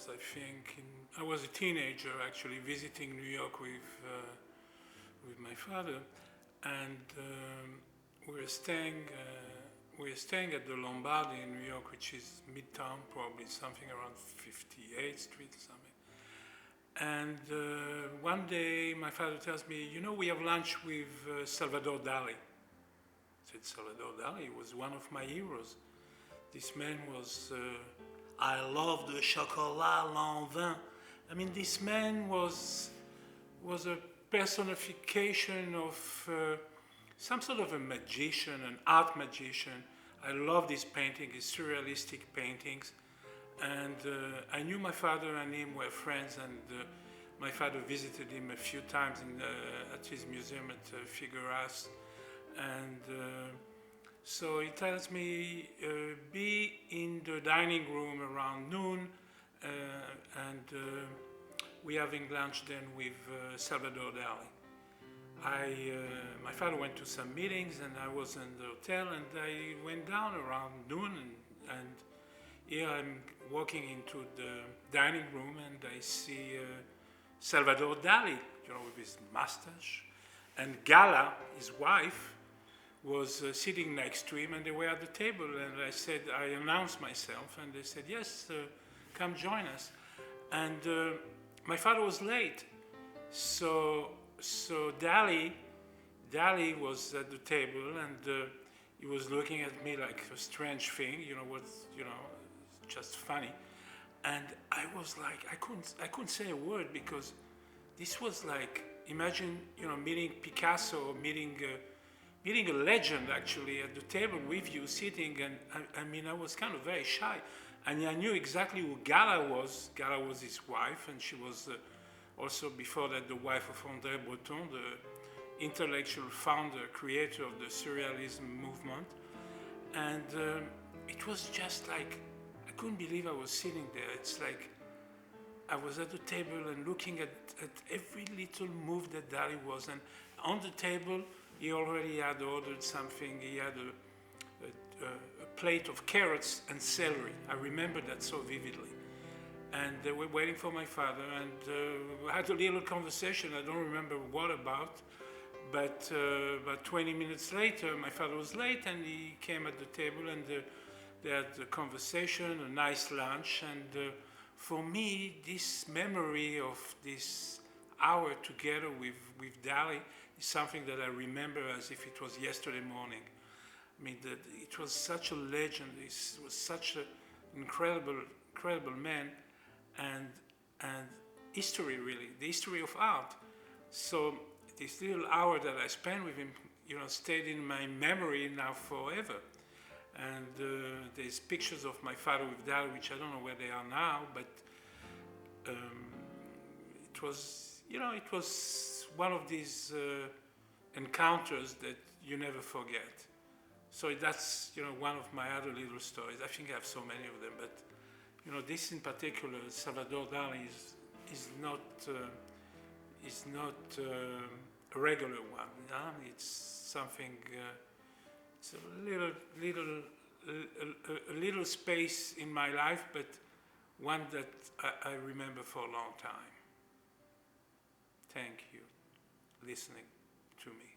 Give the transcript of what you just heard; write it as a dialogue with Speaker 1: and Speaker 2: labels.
Speaker 1: I think, I was a teenager actually visiting New York with my father, and we were staying at the Lombardi in New York, which is Midtown, probably something around 58th Street or something. And one day my father tells me, you know, we have lunch with Salvador Dali. I said, Salvador Dali was one of my heroes. This man was, I love the chocolat lanvin. I mean, this man was a personification of some sort of a magician, an art magician. I love his painting, his surrealistic paintings. And I knew my father and him were friends, and my father visited him a few times at his museum at Figueras. And so he tells me, be in the dining room around noon, and we're having lunch then with Salvador Dali. My father went to some meetings, and I was in the hotel, and I went down around noon, and here I'm walking into the dining room, and I see Salvador Dali, you know, with his mustache, and Gala, his wife, was sitting next to him, and they were at the table, and I announced myself, and they said, yes, come join us. And my father was late, so Dali was at the table, and he was looking at me like a strange thing, just funny. And I was like, I couldn't say a word, because this was like, imagine, meeting Picasso, meeting a legend actually at the table with you sitting, and I was kind of very shy. And I knew exactly who Gala was. Gala was his wife, and she was also before that the wife of André Breton, the intellectual founder, creator of the Surrealism movement. And it was just like, I couldn't believe I was sitting there. It's like I was at the table and looking at every little move that Dali was. And on the table, he already had ordered something. He had a plate of carrots and celery. I remember that so vividly. And they were waiting for my father, and we had a little conversation. I don't remember what about, but about 20 minutes later, my father was late, and he came at the table, and they had a conversation, a nice lunch. And for me, this memory of this hour together with Dali is something that I remember as if it was yesterday morning. I mean, it was such a legend. It was such an incredible man, and history, really, the history of art. So this little hour that I spent with him, stayed in my memory now forever. And there's pictures of my father with Dali, which I don't know where they are now, but it was one of these encounters that you never forget. So that's, one of my other little stories. I think I have so many of them, but this in particular, Salvador Dali is not a regular one. It's something. It's a little space in my life, but one that I remember for a long time. Thank you, listening to me.